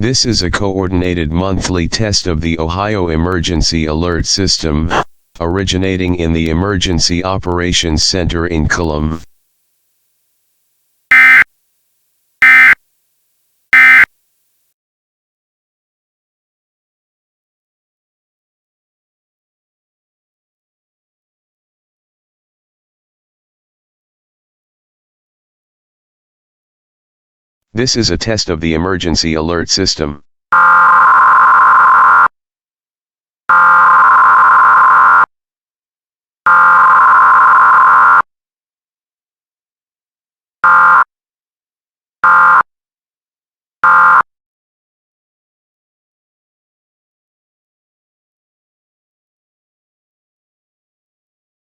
This is a coordinated monthly test of the Ohio Emergency Alert System, originating in the Emergency Operations Center in Cullum. This is a test of the Emergency Alert System.